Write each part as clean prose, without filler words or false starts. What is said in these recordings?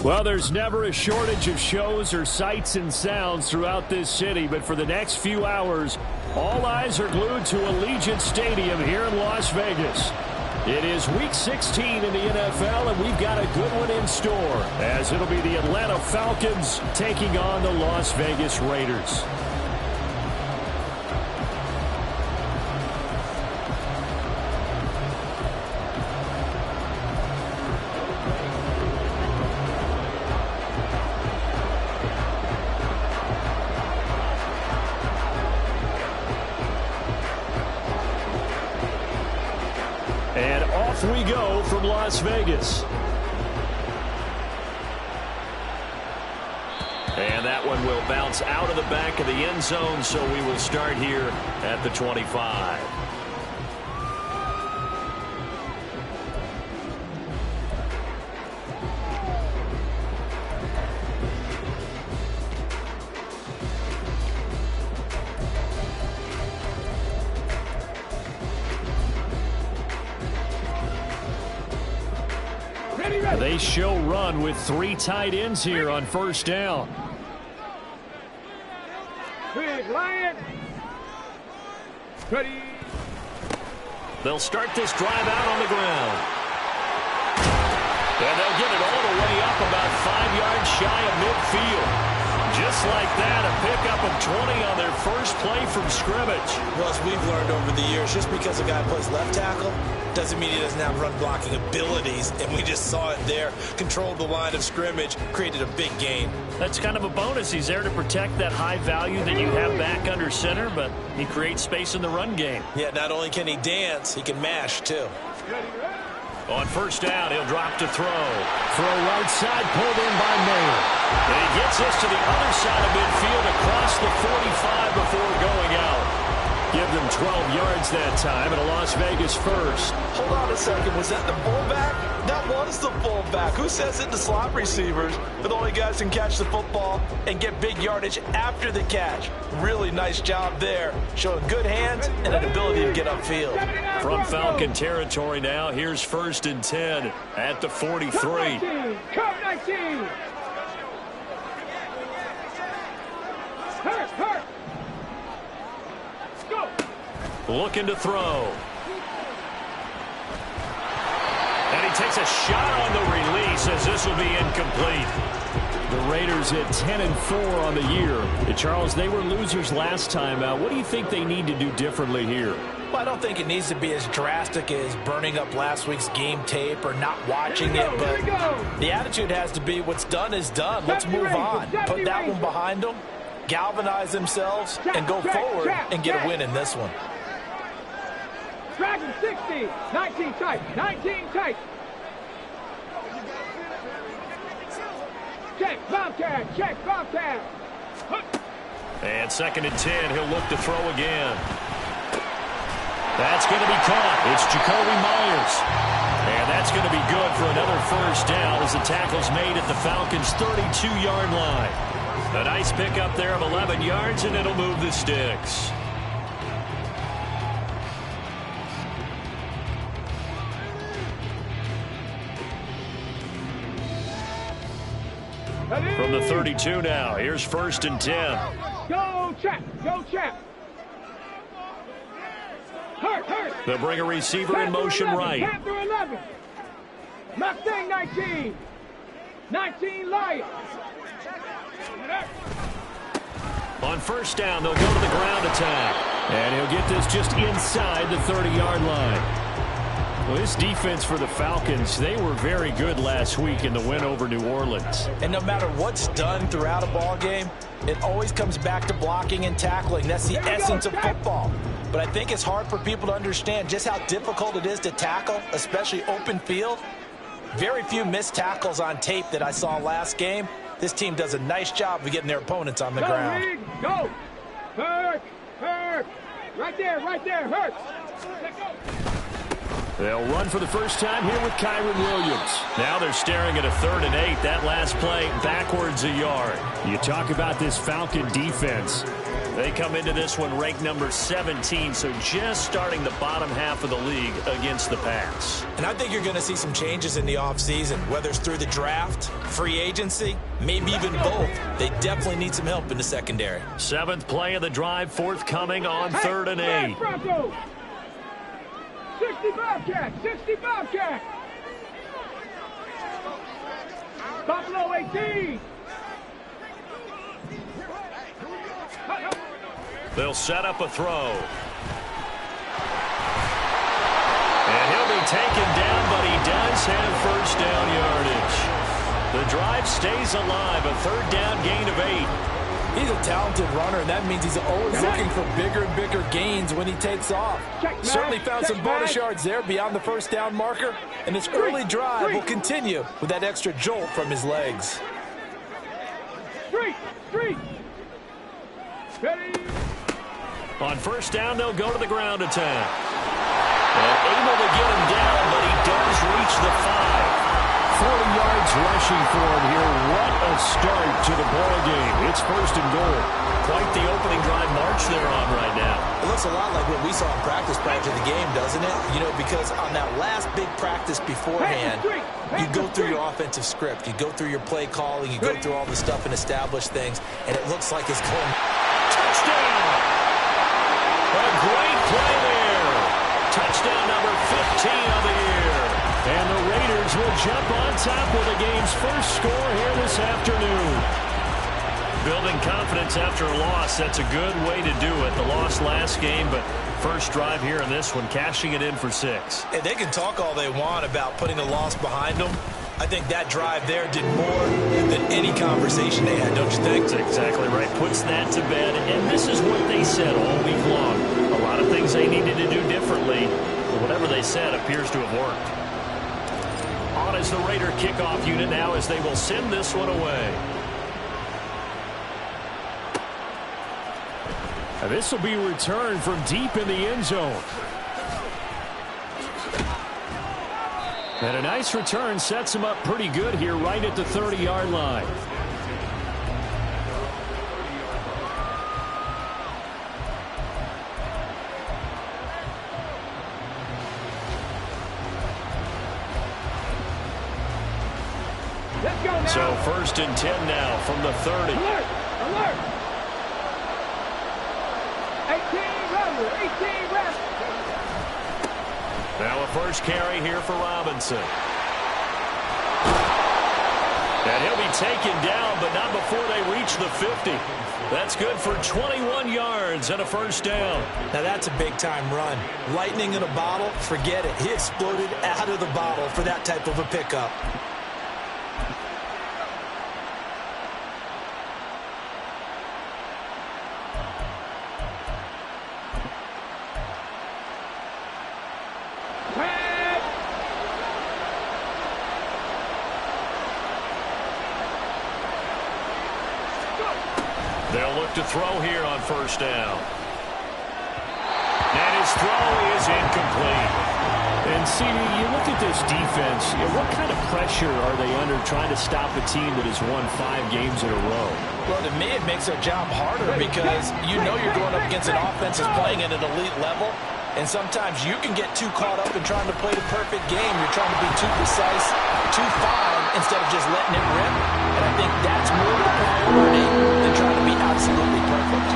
Well, there's never a shortage of shows or sights and sounds throughout this city, but for the next few hours, all eyes are glued to Allegiant Stadium here in Las Vegas. It is Week 16 in the NFL, and we've got a good one in store, as it'll be the Atlanta Falcons taking on the Las Vegas Raiders. And off we go from Las Vegas. And that one will bounce out of the back of the end zone, so we will start here at the 25. They show run with 3 tight ends here on first down. Big Lion. Ready. They'll start this drive out on the ground. And they'll get it all the way up about 5 yards shy of midfield. Just like that, a pickup of 20 on their first play from scrimmage. Well, as we've learned over the years, just because a guy plays left tackle doesn't mean he doesn't have run blocking abilities, and we just saw it there. Controlled the line of scrimmage, created a big gain. That's kind of a bonus. He's there to protect that high value that you have back under center, but he creates space in the run game. Yeah, not only can he dance, he can mash, too. On first down, he'll drop to throw. Throw right side, pulled in by Mayer. And he gets us to the other side of midfield across the 45 before going out. Give them 12 yards that time, and a Las Vegas first. Hold on a second. Was that the fullback? That was the fullback. Who says it to slot receivers? But the only guys who can catch the football and get big yardage after the catch. Really nice job there. Showing good hands and an ability to get upfield. From Falcon territory now, here's first and 10 at the 43. Cut 19. Hurt. Go. Looking to throw. And he takes a shot on the release as this will be incomplete. The Raiders at 10-4 on the year. Charles, they were losers last time out. What do you think they need to do differently here? Well, I don't think it needs to be as drastic as burning up last week's game tape or not watching it, but the attitude has to be what's done is done. Let's move on. Put that one behind them, galvanize themselves, and go forward and get a win in this one. Dragon 60, 19 tight, 19 tight. Check, Bobcat. And second and 10, he'll look to throw again. That's going to be caught. It's Jacoby Myers. And that's going to be good for another first down as the tackle's made at the Falcons' 32-yard line. A nice pickup there of 11 yards, and it'll move the sticks. From the 32 now, here's first and 10. Go, Chap. Hurt. They'll bring a receiver in motion right. Panther 11. Mustang 19. 19 Lion. On first down, they'll go to the ground attack. And he'll get this just inside the 30-yard line. Well, this defense for the Falcons, they were very good last week in the win over New Orleans. And no matter what's done throughout a ball game, it always comes back to blocking and tackling. That's the essence of football. But I think it's hard for people to understand just how difficult it is to tackle, especially open field. Very few missed tackles on tape that I saw last game. This team does a nice job of getting their opponents on the ground. Go! Hurt! Right there, hurt! Let go! They'll run for the first time here with Kyren Williams. Now they're staring at a 3rd and 8. That last play backwards a yard. You talk about this Falcon defense. They come into this one ranked number 17, so just starting the bottom half of the league against the pass. And I think you're going to see some changes in the offseason, whether it's through the draft, free agency, maybe even both. They definitely need some help in the secondary. 7th play of the drive forthcoming on 3rd and 8. Broncos. 60 Bobcat, 60 Bobcat. Buffalo 18. They'll set up a throw. And he'll be taken down, but he does have first down yardage. The drive stays alive, a 3rd down gain of 8. He's a talented runner, and that means he's always looking for bigger and bigger gains when he takes off. Certainly found some bonus yards there beyond the first down marker, and this early drive will continue with that extra jolt from his legs. Street. Ready. On first down, they'll go to the ground attack. And able to get him down, but he does reach the 5. 40 yards rushing for him here. What a start to the ball game. It's 1st and goal. Quite the opening drive march they're on right now. It looks a lot like what we saw in practice prior to the game, doesn't it? You know, because on that last big practice beforehand, you go through your offensive script. You go through your play calling. You go through all the stuff and establish things. And it looks like it's going. Touchdown! A great play there. Touchdown number 15 of the year. And the Raiders will jump on top with the game's first score here this afternoon. Building confidence after a loss, that's a good way to do it. The loss last game, but first drive here in this one, cashing it in for 6. And they can talk all they want about putting a loss behind them. I think that drive there did more than any conversation they had, don't you think? That's exactly right. Puts that to bed, and this is what they said all week long. A lot of things they needed to do differently, but whatever they said appears to have worked. On is the Raider kickoff unit now as they will send this one away. And this will be returned from deep in the end zone. And a nice return sets him up pretty good here right at the 30-yard line. Let's go now. So 1st and 10 now from the 30. Alert. 18 reps. Now a first carry here for Robinson. And he'll be taken down, but not before they reach the 50. That's good for 21 yards and a first down. Now that's a big-time run. Lightning in a bottle, forget it. He exploded out of the bottle for that type of a pickup. They'll look to throw here on first down. And his throw is incomplete. And, CD, you look at this defense, what kind of pressure are they under trying to stop a team that has won 5 games in a row? Well, to me, it makes their job harder because you know you're going up against an offense that's playing at an elite level. And sometimes you can get too caught up in trying to play the perfect game. You're trying to be too precise, too fine, instead of just letting it rip. And I think that's more of a priority than trying to be absolutely perfect.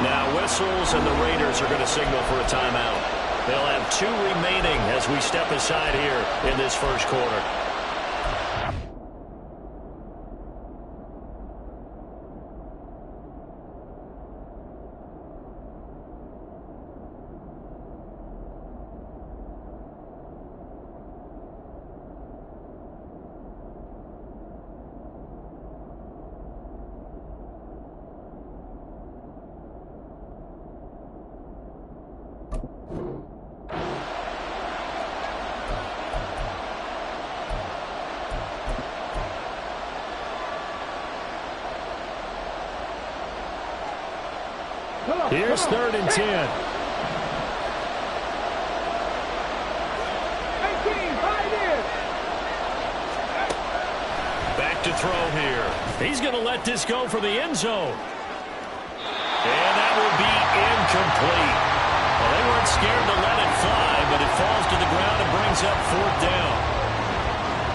Now whistles, and the Raiders are going to signal for a timeout. They'll have 2 remaining as we step aside here in this first quarter. Here's 3rd and 10. 18, hide in. Back to throw here. He's going to let this go for the end zone. And that will be incomplete. Well, they weren't scared to let it fly, but it falls to the ground and brings up 4th down.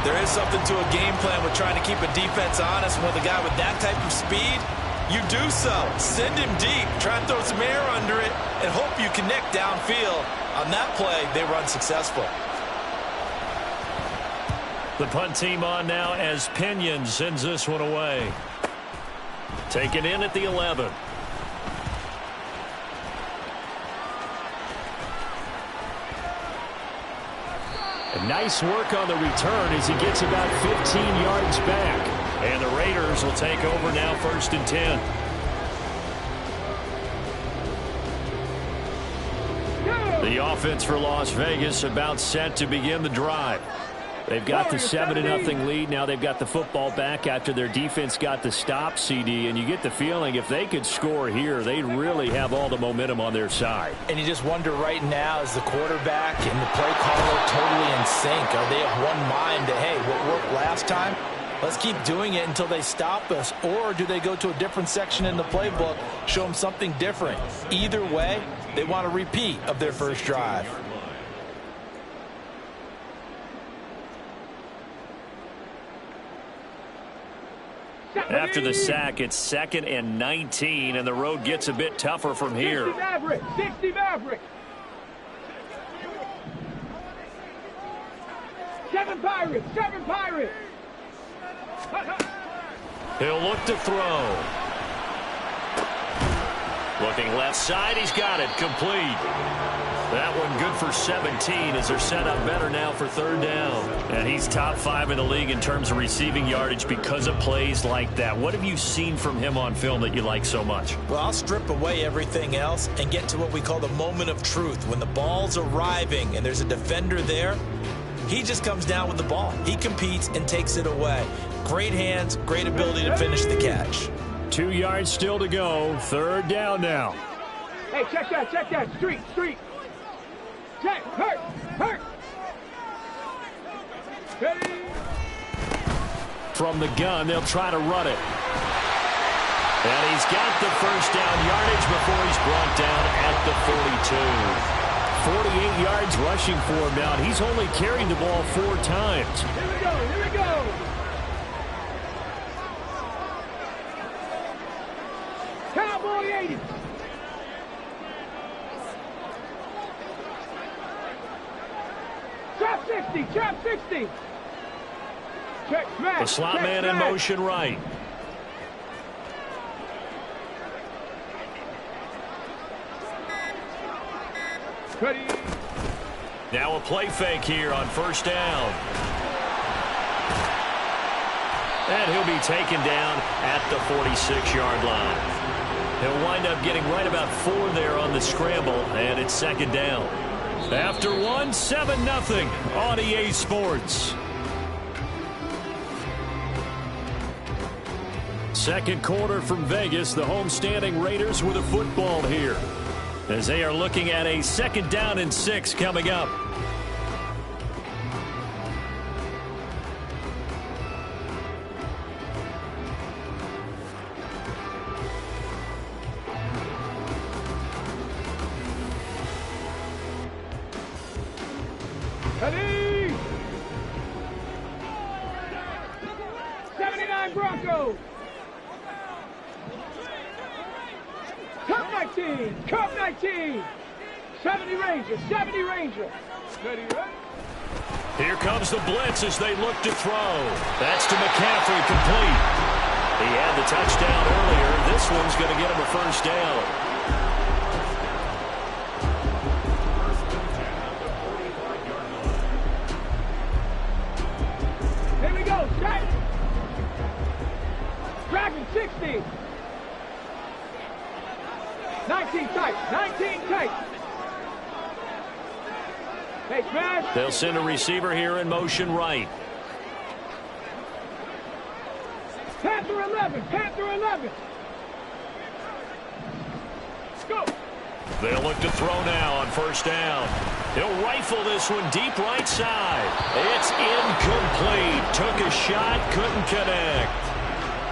There is something to a game plan with trying to keep a defense honest. With a guy with that type of speed, you do so. Send him deep. Try and throw some air under it and hope you connect downfield. On that play, they were unsuccessful. The punt team on now as Pinion sends this one away. Taken in at the 11. And nice work on the return as he gets about 15 yards back. And the Raiders will take over now 1st and 10. The offense for Las Vegas about set to begin the drive. They've got the 7-0 lead. Now they've got the football back after their defense got the stop, CD. And you get the feeling if they could score here, they really have all the momentum on their side. And you just wonder right now, is the quarterback and the play caller totally in sync? Are they of one mind that, hey, what worked last time, let's keep doing it until they stop us? Or do they go to a different section in the playbook, show them something different? Either way, they want a repeat of their first drive. After the sack, it's 2nd and 19, and the road gets a bit tougher from here. 60 Maverick, 60 Maverick. 7 Pirates, 7 Pirates. He'll look to throw. Looking left side, he's got it, complete. That one good for 17 as they're set up better now for 3rd down. And he's top 5 in the league in terms of receiving yardage because of plays like that. What have you seen from him on film that you like so much? Well, I'll strip away everything else and get to what we call the moment of truth. When the ball's arriving and there's a defender there, he just comes down with the ball. He competes and takes it away. Great hands, great ability to finish the catch. 2 yards still to go. 3rd down now. Hey, check that. Street. Check, hurt. Ready. From the gun, they'll try to run it. And he's got the 1st down yardage before he's brought down at the 42. 48 yards rushing for him now. He's only carried the ball 4 times. Here we go. Cowboy 80. Trap 60. Check, smash. The slot man in motion right. Ready. Now a play fake here on 1st down. And he'll be taken down at the 46-yard line. He'll wind up getting right about 4 there on the scramble, and it's 2nd down. After 1, 7-0 on EA Sports. 2nd quarter from Vegas. The homestanding Raiders with a football here, as they are looking at a 2nd down and 6 coming up. Ready. 79 Broncos. Cup 19. 70 Rangers. Ready. Here comes the blitz as they look to throw. That's to McCaffrey, complete. He had the touchdown earlier. This one's going to get him a 1st down. Here we go. Strike. Dragon 60. 19 tight. Hey, smash. They'll send a receiver here in motion right. Panther 11. Go. They'll look to throw now on 1st down. He'll rifle this one deep right side. It's incomplete. Took a shot, couldn't connect.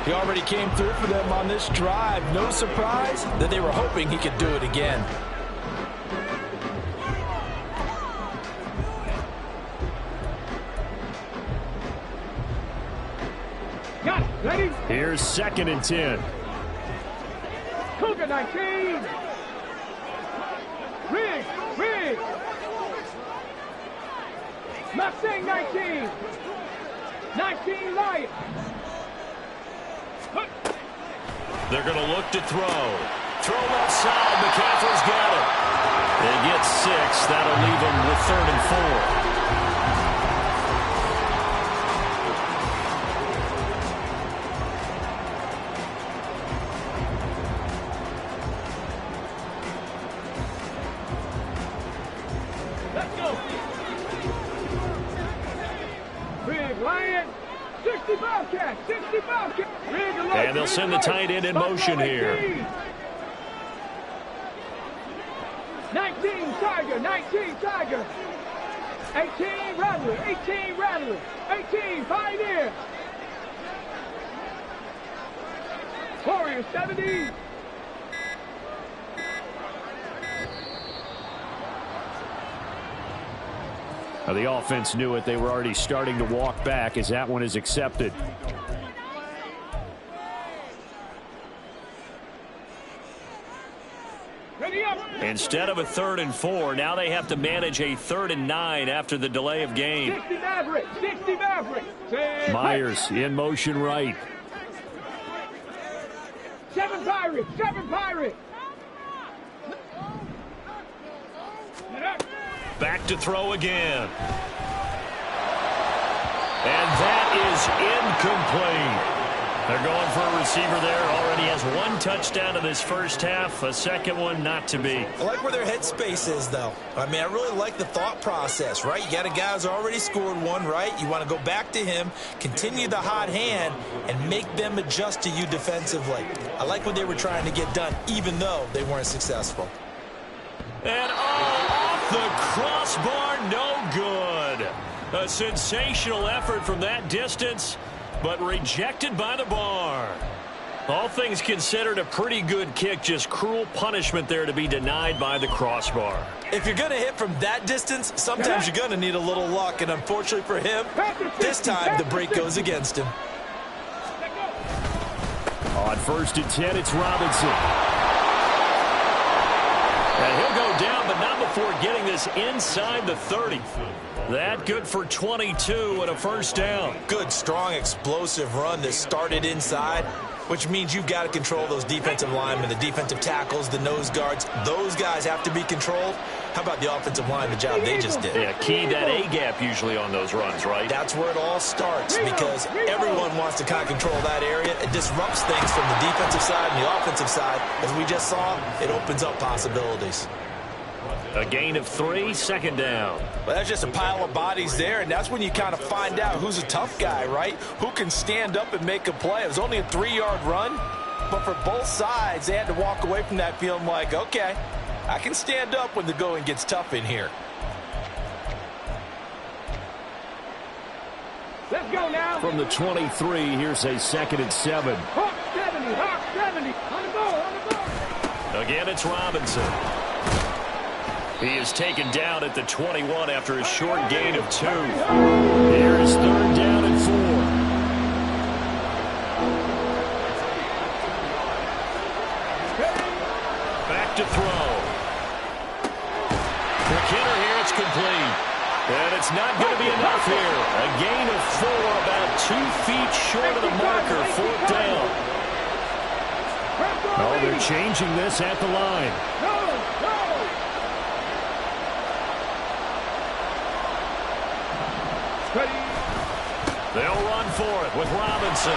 He already came through for them on this drive. No surprise that they were hoping he could do it again. Got it. Ready? Here's 2nd and 10. Cougar 19. Riggs. Riggs. Mustang 19. 19 Lions. They're going to look to throw. Throw left side. McCaffrey's got it. They get 6. That'll leave them with 3rd and 4. Let's go. Big Lion. 60 Bobcats. 60 Bobcats. And they'll send the tight end in motion here. 19 Tiger. 19 Tiger. 18 Rattler. 18 Rattler. 18 Pioneer. Warrior 70. Now, the offense knew it. They were already starting to walk back as that one is accepted. Ready up. Instead of a 3rd and 4, now they have to manage a 3rd and 9 after the delay of game. 60 Maverick. 60 Maverick. Myers in motion right. 7 Pirates. 7 Pirates. Back to throw again. And that is incomplete. They're going for a receiver there. Already has 1 touchdown in this first half. A second one not to be. I like where their headspace is, though. I mean, I really like the thought process, right? You got a guy who's already scored 1, right? You want to go back to him, continue the hot hand, and make them adjust to you defensively. I like what they were trying to get done, even though they weren't successful. And off the crossbar, no good. A sensational effort from that distance, but rejected by the bar. All things considered, a pretty good kick. Just cruel punishment there to be denied by the crossbar. If you're going to hit from that distance, sometimes you're going to need a little luck. And unfortunately for him, this time the break goes against him. On 1st and 10, it's Robinson. And he'll go down, but not before getting this inside the 30. That good for 22 and a first down. Good, strong, explosive run that started inside, which means you've got to control those defensive linemen, the defensive tackles, the nose guards. Those guys have to be controlled. How about the offensive line, the job they just did? Yeah, key that A-gap usually on those runs, right? That's where it all starts, because everyone wants to kind of control that area. It disrupts things from the defensive side and the offensive side. As we just saw, it opens up possibilities. A gain of 3, 2nd down. Well, that's just a pile of bodies there, and that's when you kind of find out who's a tough guy, right? Who can stand up and make a play. It was only a 3-yard run, but for both sides, they had to walk away from that feeling like, okay, I can stand up when the going gets tough in here. Let's go now. From the 23, here's a 2nd and 7. Hawk 70. Hawk 70. On the ball. On the ball. Again, it's Robinson. He is taken down at the 21 after a short gain of 2. Here's 3rd down and 4. Back to throw. McKinnon here, it's complete. And it's not going to be enough here. A gain of 4, about 2 feet short of the marker, 4th down. Oh, they're changing this at the line. They'll run for it with Robinson.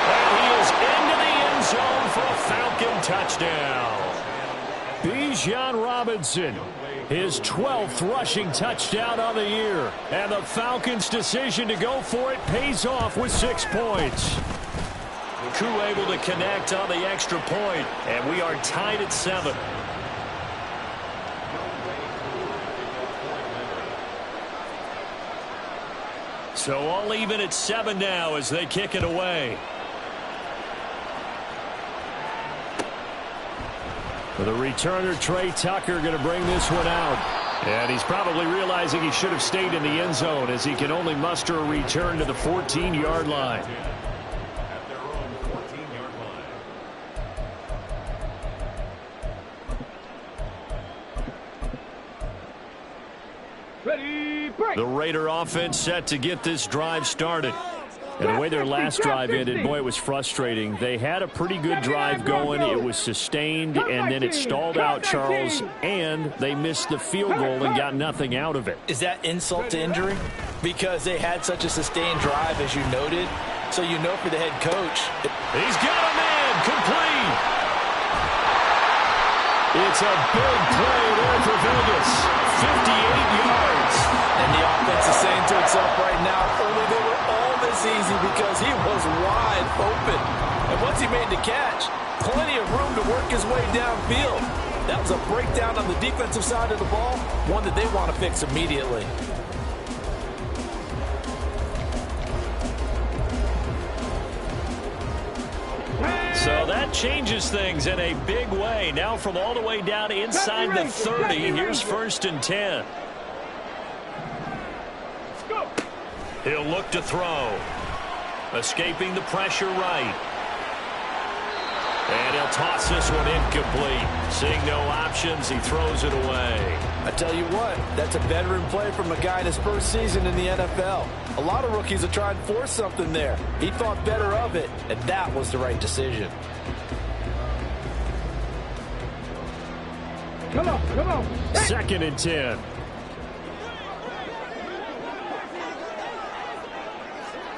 And he is into the end zone for a Falcon touchdown. Bijan Robinson, his 12th rushing touchdown on the year. And the Falcons' decision to go for it pays off with 6 points. Koo able to connect on the extra point, and we are tied at 7. So all even at 7 now as they kick it away. For the returner, Trey Tucker going to bring this one out. And he's probably realizing he should have stayed in the end zone as he can only muster a return to the 14-yard line. Ready, break. The Raider offense set to get this drive started. And the way their last drive ended, boy, it was frustrating. They had a pretty good drive going. It was sustained, and then it stalled out, Charles, and they missed the field goal and got nothing out of it. Is that insult to injury? Because they had such a sustained drive, as you noted. So you know for the head coach. He's got a man complete. It's a big play there for Vegas. 58 yards. And the offense is saying to itself right now, only they were all this easy because he was wide open. And once he made the catch, plenty of room to work his way downfield. That was a breakdown on the defensive side of the ball, one that they want to fix immediately. So that changes things in a big way. Now from all the way down inside the 30, here's 1st and 10. He'll look to throw. Escaping the pressure right. And he'll toss this one incomplete. Seeing no options, he throws it away. I tell you what, that's a veteran play from a guy in his first season in the NFL. A lot of rookies will try and force something there. He thought better of it, and that was the right decision. Come on, come on. 2nd and 10.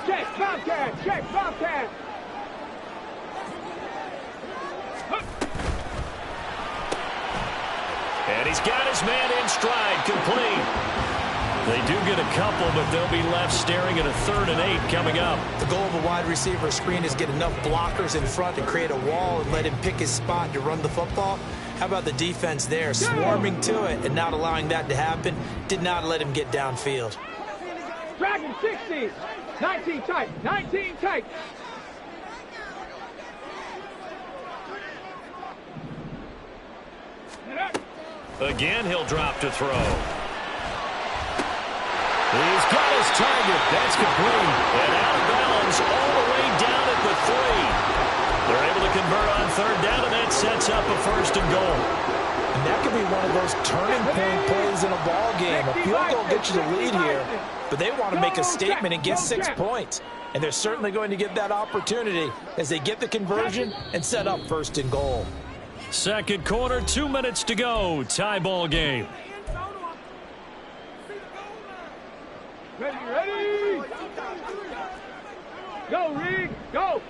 Check, Bobcat, check, Bobcat. And he's got his man in stride, complete. They do get a couple, but they'll be left staring at a 3rd and 8 coming up. The goal of a wide receiver screen is get enough blockers in front to create a wall and let him pick his spot to run the football. How about the defense there, swarming to it and not allowing that to happen? Did not let him get downfield. Dragon 60. 19 tight, 19 tight. Again, he'll drop to throw. He's got his target. That's complete. And out of bounds all the way down at the 3. They're able to convert on 3rd down, and that sets up a 1st and goal. And that could be one of those turning point plays in a ball game. A field goal gets you the lead here, but they want to make a statement and get 6 points. And they're certainly going to get that opportunity as they get the conversion and set up 1st and goal. 2nd quarter, 2 minutes to go. Tie ball game. Ready, ready. Go, Reed, go.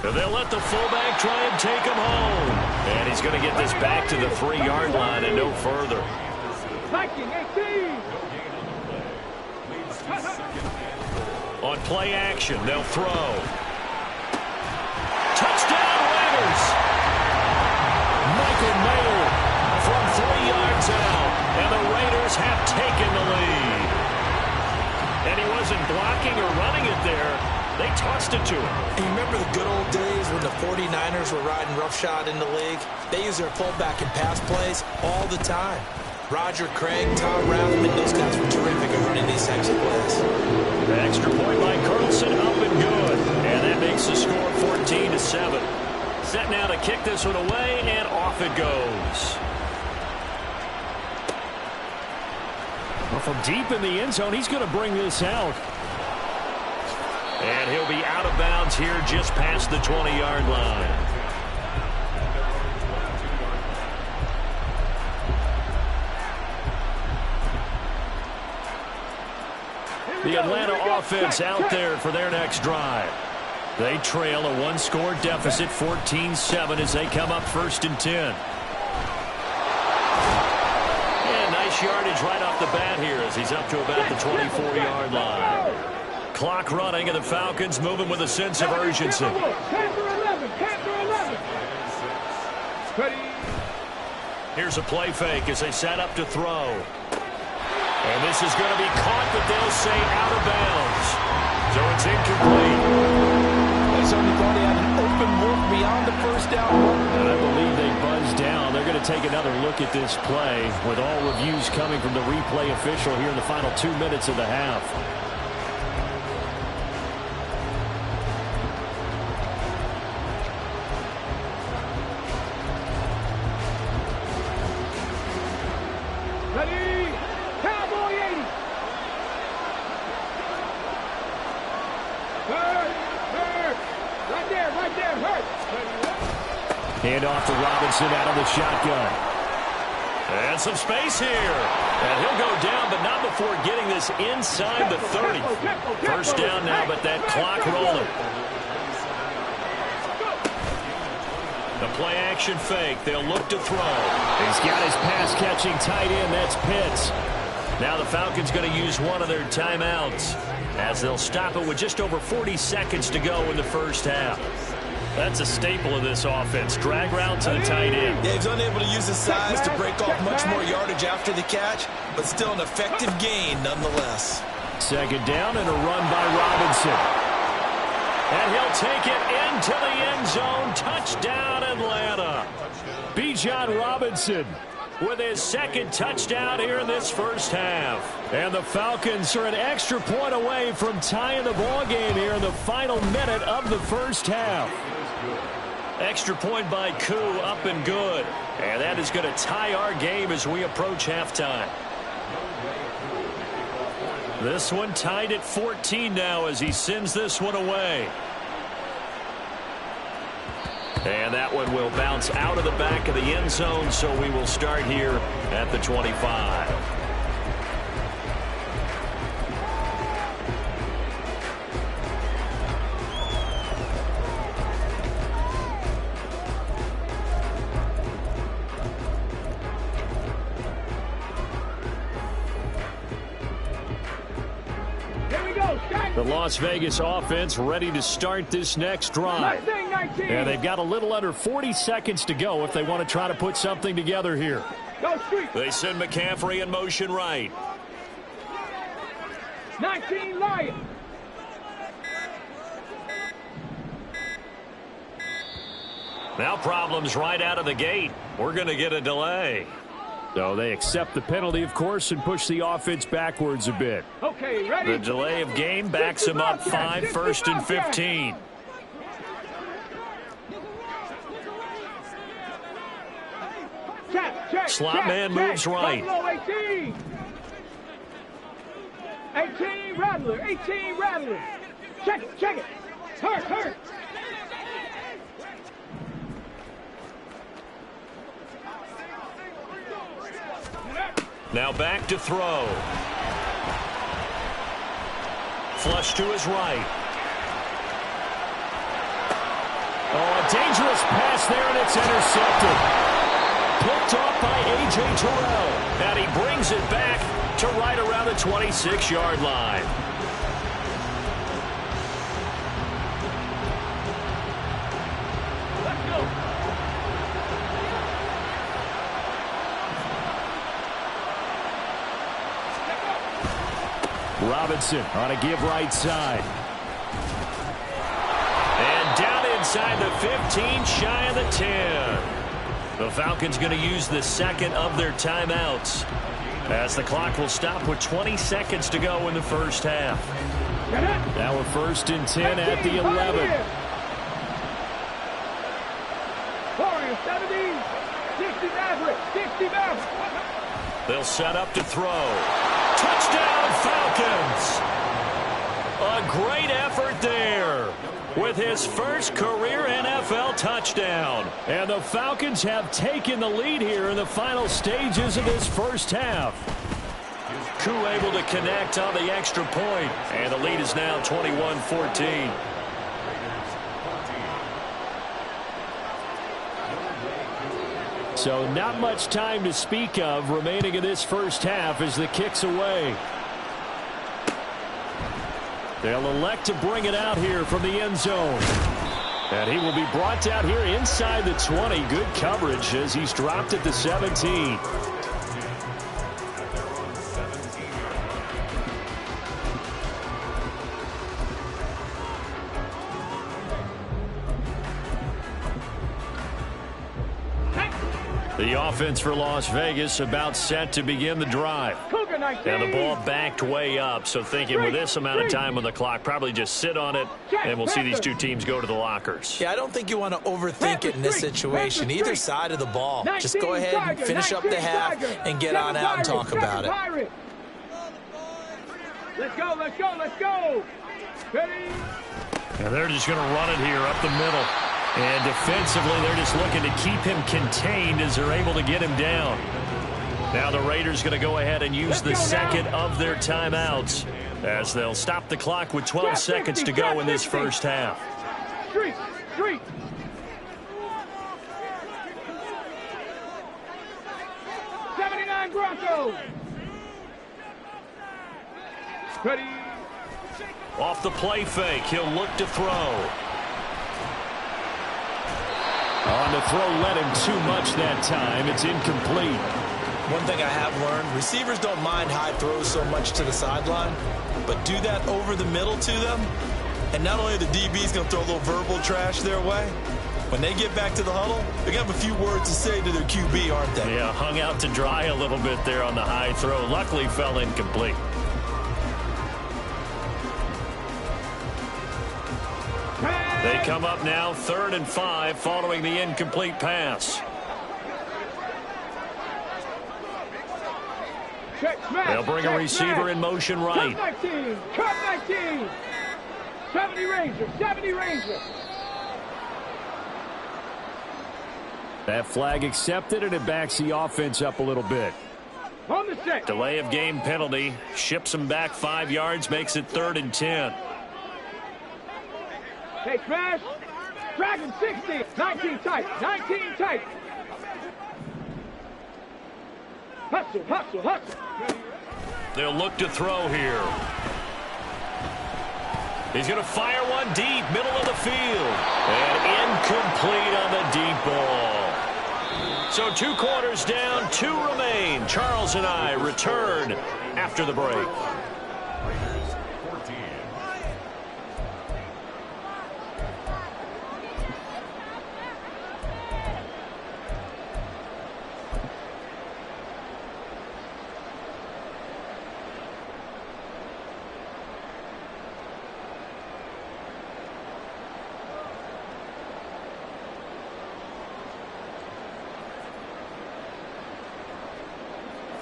And they'll let the fullback try and take him home. And he's going to get this back to the 3-yard line and no further. Viking 18. On play action, they'll throw. Touchdown, Raiders! Michael Mayer from 3 yards out. And the Raiders have taken the lead. And he wasn't blocking or running it there. They tossed it to him. And you remember the good old days when the 49ers were riding roughshod in the league? They use their fullback in pass plays all the time. Roger Craig, Tom Rathman, those guys were terrific at running these types of plays. The extra point by Carlson, up and good. And that makes the score 14-7. Set now to kick this one away, and off it goes. Well, from deep in the end zone, he's going to bring this out. And he'll be out of bounds here just past the 20-yard line. The Atlanta offense out there for their next drive. They trail a 1-score deficit, 14-7, as they come up 1st and 10. And nice yardage right off the bat here as he's up to about the 24-yard line. Clock running, and the Falcons moving with a sense of urgency. Here's a play fake as they set up to throw. And this is going to be caught, but they'll say out of bounds. So it's incomplete. I certainly thought he had an open look beyond the first down. And I believe they buzzed down. They're going to take another look at this play with all reviews coming from the replay official here in the final 2 minutes of the half. Ready? Cowboy 80. Hurt. Right there, hurt. Hand off to Robinson out of the shotgun. And some space here. And he'll go down, but not before getting this inside the 30. First down now, but that clock rolling. The play action fake. They'll look to throw. He's got his pass-catching tight end. That's Pitts. Now the Falcons going to use one of their timeouts as they'll stop it with just over 40 seconds to go in the first half. That's a staple of this offense. Drag route to the tight end. Yeah, he's unable to use his size to break off much more yardage after the catch, but still an effective gain nonetheless. Second down and a run by Robinson. And he'll take it into the end zone. Touchdown, Atlanta. Bijan Robinson with his second touchdown here in this first half. And the Falcons are an extra point away from tying the ball game here in the final minute of the first half. Extra point by Koo, up and good. And that is going to tie our game as we approach halftime. This one tied at 14 now as he sends this one away. And that one will bounce out of the back of the end zone, so we will start here at the 25. The Las Vegas offense ready to start this next drive. And they've got a little under 40 seconds to go if they want to try to put something together here. They send McCaffrey in motion right. 19 Lions. Now problems right out of the gate. We're going to get a delay. So they accept the penalty, of course, and push the offense backwards a bit. Okay, ready? The delay of game backs them up 5, 1st and 15. Slot man moves right. 18 Rattler. Check it. Hurt. Now back to throw. Flush to his right. Oh, a dangerous pass there, and it's intercepted. Picked off by A.J. Terrell. And he brings it back to right around the 26-yard line. Let's go. Robinson on a give right side. And down inside the 15, shy of the 10. The Falcons going to use the second of their timeouts as the clock will stop with 20 seconds to go in the first half. Now we're 1st and 10 at the 11. 60 Maverick. They'll set up to throw. Touchdown, Falcons! A great effort there with his first career NFL touchdown. And the Falcons have taken the lead here in the final stages of this first half. Koo able to connect on the extra point, and the lead is now 21-14. So not much time to speak of remaining in this first half as the kick's away. They'll elect to bring it out here from the end zone. And he will be brought out here inside the 20. Good coverage as he's dropped at the 17. The offense for Las Vegas about set to begin the drive. And the ball backed way up, so thinking with this amount of time on the clock, probably just sit on it, and we'll see these two teams go to the lockers. Yeah, I don't think you want to overthink it in this situation. Either side of the ball. Just go ahead and finish up the half and get on out and talk about it. Let's go, let's go, let's go. Ready? And they're just going to run it here up the middle. And defensively, they're just looking to keep him contained as they're able to get him down. Now the Raiders going to go ahead and use the second of their timeouts as they'll stop the clock with 12 seconds to go in this first half. Street, street. '79 Broncos. Ready. Off the play fake, he'll look to throw. On the throw, led him too much that time. It's incomplete. One thing I have learned, receivers don't mind high throws so much to the sideline, but do that over the middle to them, and not only are the DBs going to throw a little verbal trash their way, when they get back to the huddle, they're going to have a few words to say to their QB, aren't they? Yeah, hung out to dry a little bit there on the high throw. Luckily, fell incomplete. They come up now 3rd and 5 following the incomplete pass. They'll bring a receiver in motion right. Cut 19, cut 19. 70 Rangers, 70 Rangers. That flag accepted, and it backs the offense up a little bit. On the set. Delay of game penalty. Ships them back 5 yards, makes it 3rd and 10. Hey, Crash. Dragon 60. 19 tight. 19 tight. Hustle, hustle, hustle. They'll look to throw here. He's going to fire one deep, middle of the field. And incomplete on the deep ball. So 2 quarters down, 2 remain. Charles and I return after the break.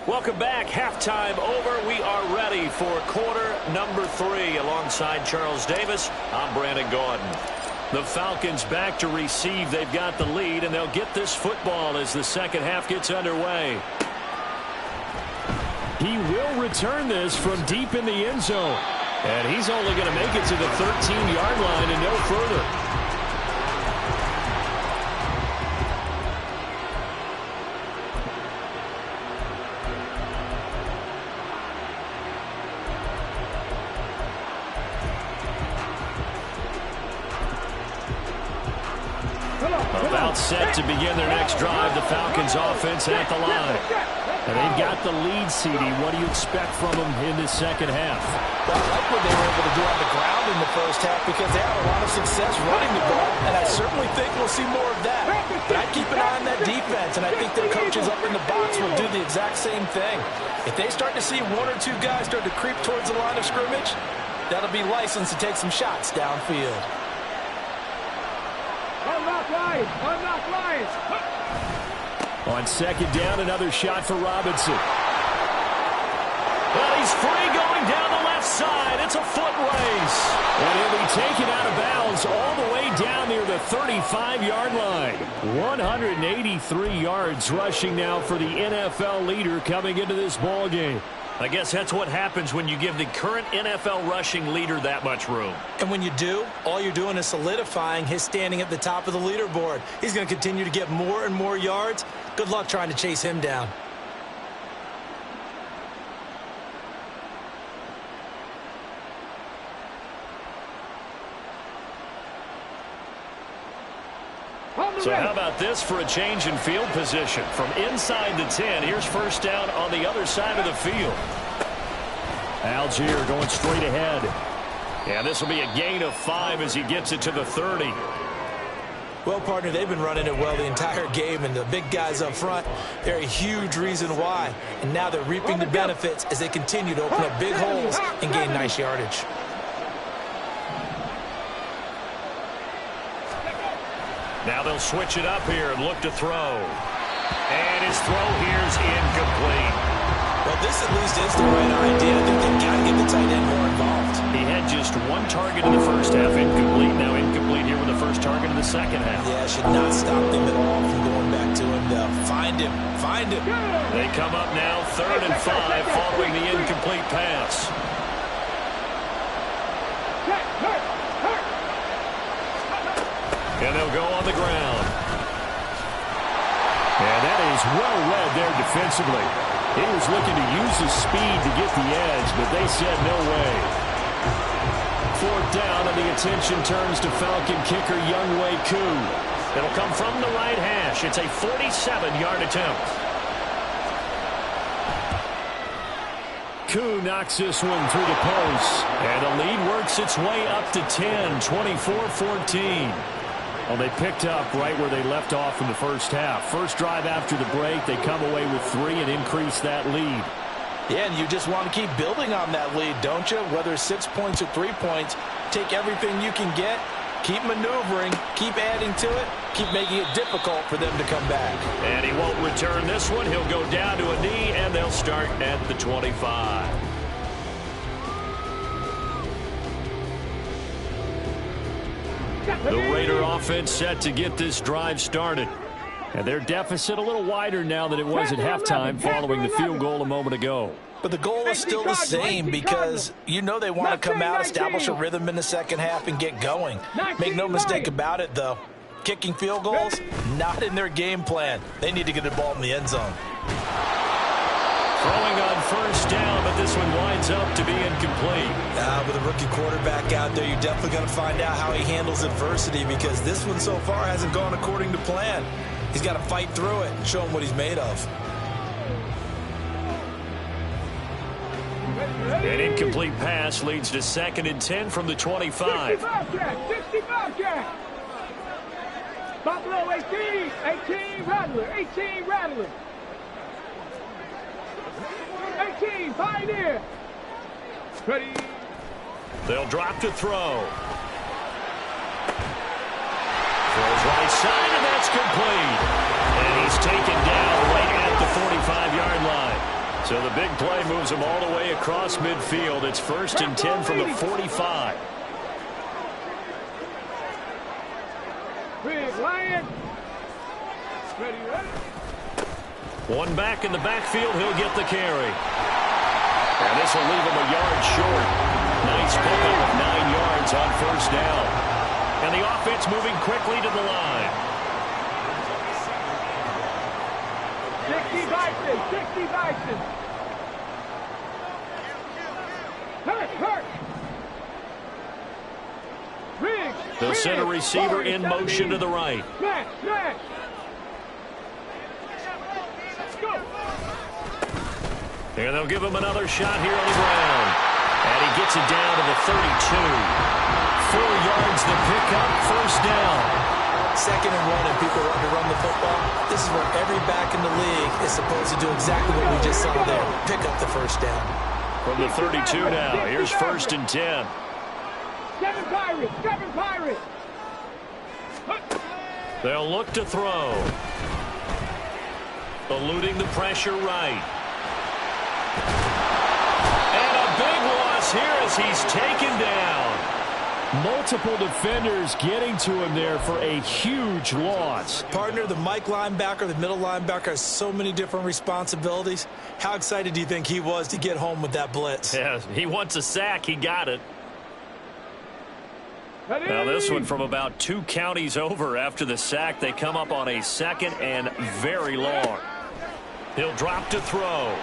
Welcome back. Halftime over. We are ready for quarter number 3. Alongside Charles Davis, I'm Brandon Gaudin. The Falcons back to receive. They've got the lead, and they'll get this football as the second half gets underway. He will return this from deep in the end zone. And he's only going to make it to the 13-yard line and no further. About set to begin their next drive. The Falcons offense at the line. And they've got the lead, CD. What do you expect from them in this second half? Well, I like what they were able to do on the ground in the first half because they had a lot of success running the ball, and I certainly think we'll see more of that. But I'd keep an eye on that defense, and I think their coaches up in the box will do the exact same thing. If they start to see 1 or 2 guys start to creep towards the line of scrimmage, that'll be license to take some shots downfield. Unlock lines, unlock lines. On second down, another shot for Robinson. Well, he's free going down the left side. It's a foot race. And he'll be taken out of bounds all the way down near the 35-yard line. 183 yards rushing now for the NFL leader coming into this ball game. I guess that's what happens when you give the current NFL rushing leader that much room. And when you do, all you're doing is solidifying his standing at the top of the leaderboard. He's going to continue to get more and more yards. Good luck trying to chase him down. So how about this for a change in field position? From inside the 10, here's first down on the other side of the field. Algier going straight ahead. And this will be a gain of 5 as he gets it to the 30. Well, partner, they've been running it well the entire game, and the big guys up front, they're a huge reason why. And now they're reaping the benefits as they continue to open up big holes and gain nice yardage. Now they'll switch it up here and look to throw. And his throw here's incomplete. Well, this at least is the right idea. I think they've got to get the tight end more involved. He had just one target in the first half, incomplete. Now incomplete here with the first target in the second half. Yeah, should not stop them at all from going back to him, though. Find him. Find him. They come up now 3rd and 5 following the incomplete pass. And they'll go on the ground. And that is well read there defensively. He was looking to use his speed to get the edge, but they said no way. 4th down, and the attention turns to Falcon kicker Younghoe Koo. It'll come from the right hash. It's a 47-yard attempt. Koo knocks this one through the post. And the lead works its way up to 10, 24-14. Well, they picked up right where they left off in the first half. First drive after the break, they come away with 3 and increase that lead. Yeah, and you just want to keep building on that lead, don't you? Whether it's 6 points or 3 points, take everything you can get, keep maneuvering, keep adding to it, keep making it difficult for them to come back. And he won't return this one. He'll go down to a knee, and they'll start at the 25. The Raider offense set to get this drive started. And their deficit a little wider now than it was at halftime following the field goal a moment ago. But the goal is still the same because you know they want to come out, establish a rhythm in the second half, and get going. Make no mistake about it, though. Kicking field goals, not in their game plan. They need to get the ball in the end zone. Throwing on first down, but this one winds up to be incomplete. With a rookie quarterback out there, you're definitely going to find out how he handles adversity because this one so far hasn't gone according to plan. He's got to fight through it and show him what he's made of. An incomplete pass leads to 2nd and 10 from the 25. 65 jack. Buffalo 18, 18 Rattler, 18 Rattler. 18 Pioneer. Ready. They'll drop to throw. Throws right side, and that's complete. And he's taken down right at the 45-yard line. So the big play moves him all the way across midfield. It's 1st and 10 from the 45. Big Lion. Ready, ready. One back in the backfield. He'll get the carry. And this will leave him a yard short. Nice pickup of 9 yards on first down. And the offense moving quickly to the line. 60 Bison, 60 Bison. Hurt. Riggs. They'll send a receiver in motion to the right. Smash. Go. And they'll give him another shot here on the ground. And he gets it down to the 32. 4 yards the pickup, first down. 2nd and 1 and people want to run the football. This is where every back in the league is supposed to do exactly what we just saw there. Pick up the first down. From the 32 now, here's 1st and 10. 7 Pirates. They'll look to throw. Eluding the pressure right. And a big loss here as he's taken down. Multiple defenders getting to him there for a huge loss. Partner, the Mike linebacker, the middle linebacker has so many different responsibilities. How excited do you think he was to get home with that blitz? Yeah, he wants a sack. He got it. Now this one from about 2 counties over after the sack. They come up on a 2nd and very long. He'll drop to throw.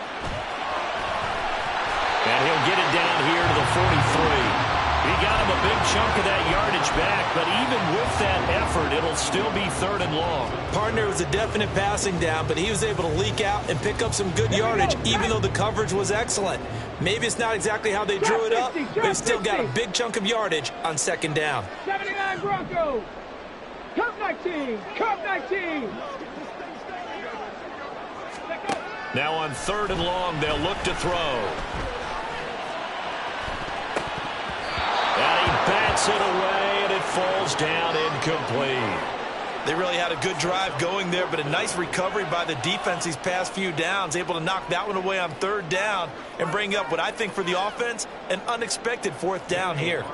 And he'll get it down here to the 43. He got him a big chunk of that yardage back, but even with that effort, it'll still be 3rd and long. Partner, it was a definite passing down, but he was able to leak out and pick up some good yardage, even though the coverage was excellent. Maybe it's not exactly how they drew it up, but he still got a big chunk of yardage on 2nd down. 79 Broncos. Come 19. Come 19. Now on 3rd and long, they'll look to throw. And he bats it away, and it falls down incomplete. They really had a good drive going there, but a nice recovery by the defense these past few downs, able to knock that one away on 3rd down and bring up what I think for the offense, an unexpected 4th down here.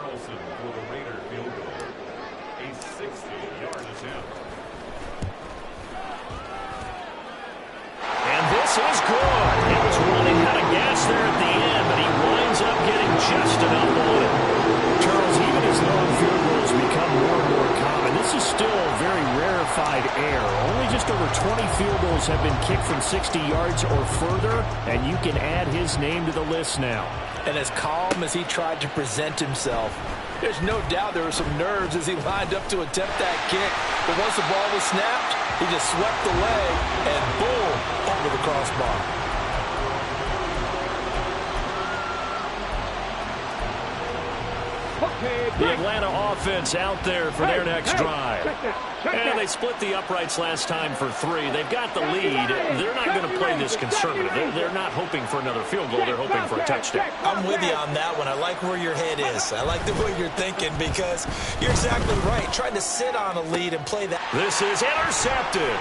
And this is good. He was running out of gas there at the end, but he winds up getting just enough on it. Charles, even as long field goals become more and more common, this is still very rarefied air. Only just over 20 field goals have been kicked from 60 yards or further, and you can add his name to the list now. And as calm as he tried to present himself, there's no doubt there were some nerves as he lined up to attempt that kick. But once the ball was snapped, he just swept away and boom, over the crossbar. The Atlanta offense out there for their next drive. And they split the uprights last time for 3. They've got the lead. They're not going to play this conservative. They're not hoping for another field goal. They're hoping for a touchdown. I'm with you on that one. I like where your head is. I like the way you're thinking because you're exactly right. Trying to sit on a lead and play that. This is intercepted.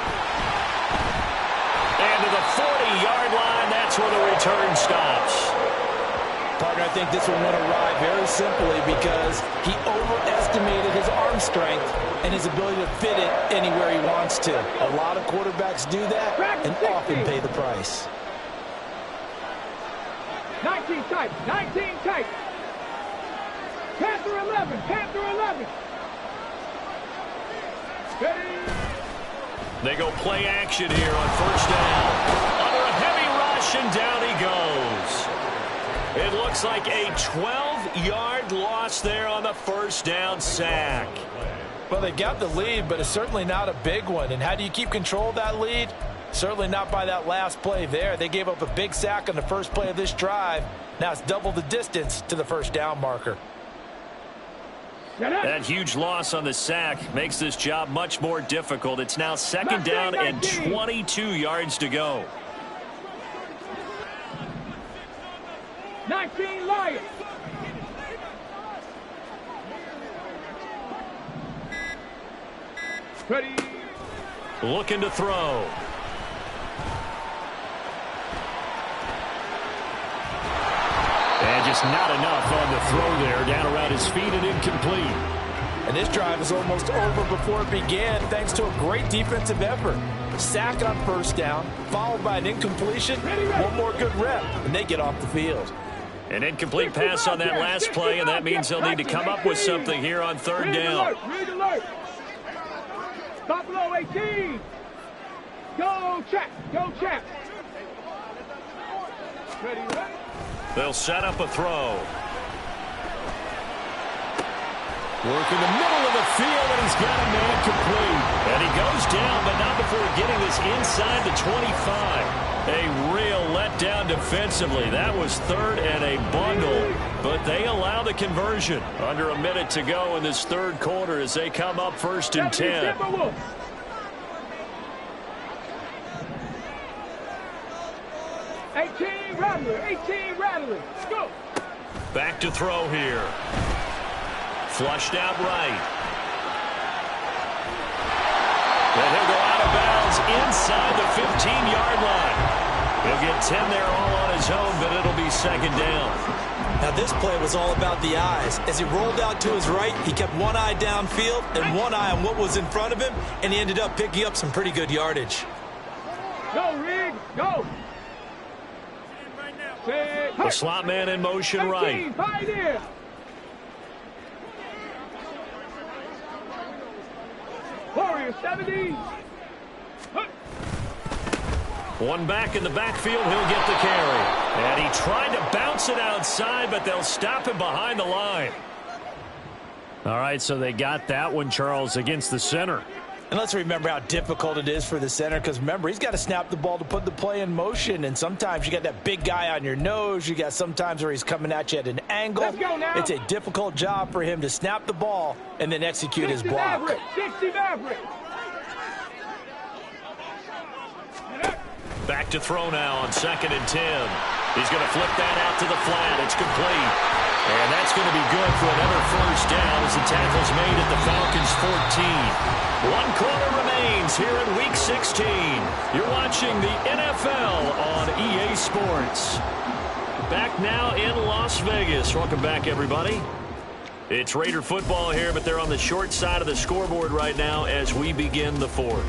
And to the 40-yard line, that's where the return stops. Partner, I think this one went awry very simply because he overestimated his arm strength and his ability to fit it anywhere he wants to. A lot of quarterbacks do that and often pay the price. 19 tight. 19 tight. Panther 11. Panther 11. Ready. They go play action here on 1st down. Under a heavy rush, and down he goes. It looks like a 12-yard loss there on the 1st down sack. Well, they got the lead, but it's certainly not a big one. And how do you keep control of that lead? Certainly not by that last play there. They gave up a big sack on the first play of this drive. Now it's double the distance to the 1st down marker. That huge loss on the sack makes this job much more difficult. It's now 2nd down and 22 yards to go. 19 Lions. Ready. Looking to throw. And just not enough on the throw there. Down around his feet and incomplete. And this drive is almost over before it began thanks to a great defensive effort. Sack on 1st down, followed by an incompletion. One more good rep, and they get off the field. An incomplete pass on that last play, and that means they'll need to come up with something here on 3rd down. Read alert. Stop below 18. Go check. Go check. Ready. They'll set up a throw. Work in the middle of the field, and he's got a man complete. And he goes down, but not before getting this inside the 25. A real letdown defensively. That was 3rd and a bundle, but they allow the conversion. Under a minute to go in this 3rd quarter as they come up 1st and 10. 18 Rattler. 18 Rattler. Let's go. Back to throw here. Flushed out right. Then he'll go out of bounds inside the 15-yard line. He'll get 10 there all on his own, but it'll be 2nd down. Now this play was all about the eyes. As he rolled out to his right, he kept one eye downfield and one eye on what was in front of him, and he ended up picking up some pretty good yardage. Go, Reed. Go. The slot man in motion right. Warrior 70. One back in the backfield, he'll get the carry. And he tried to bounce it outside, but they'll stop him behind the line. All right, so they got that one, Charles, against the center. And let's remember how difficult it is for the center, because remember, he's got to snap the ball to put the play in motion, and sometimes you got that big guy on your nose. You got sometimes where he's coming at you at an angle. Let's go now. It's a difficult job for him to snap the ball and then execute his block. 60 Maverick. Back to throw now on 2nd and 10. He's going to flip that out to the flat. It's complete. And that's going to be good for another first down as the tackle's made at the Falcons' 14. 1 quarter remains here in Week 16. You're watching the NFL on EA Sports. Back now in Las Vegas. Welcome back, everybody. It's Raider football here, but they're on the short side of the scoreboard right now as we begin the 4th.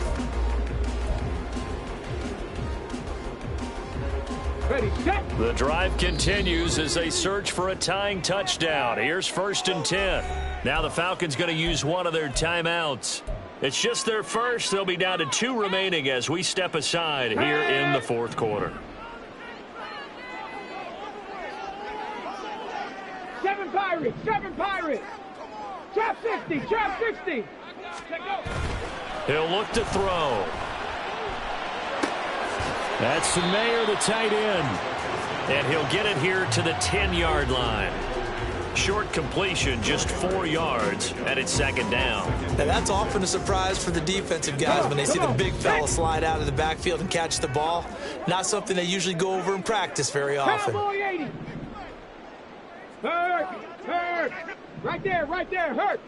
Ready, set. The drive continues as they search for a tying touchdown. Here's 1st and 10. Now the Falcons going to use one of their timeouts. It's just their first. They'll be down to 2 remaining as we step aside here in the 4th quarter. 7 Pirates, 7 Pirates. Trap 60, trap 60. He'll look to throw. That's Mayer, the tight end. And he'll get it here to the 10-yard line. Short completion, just 4 yards, and it's 2nd down. Now that's often a surprise for the defensive guys when they see the big fella slide out of the backfield and catch the ball. Not something they usually go over in practice very often. Cowboy 80. Hurt. Right there, hurt.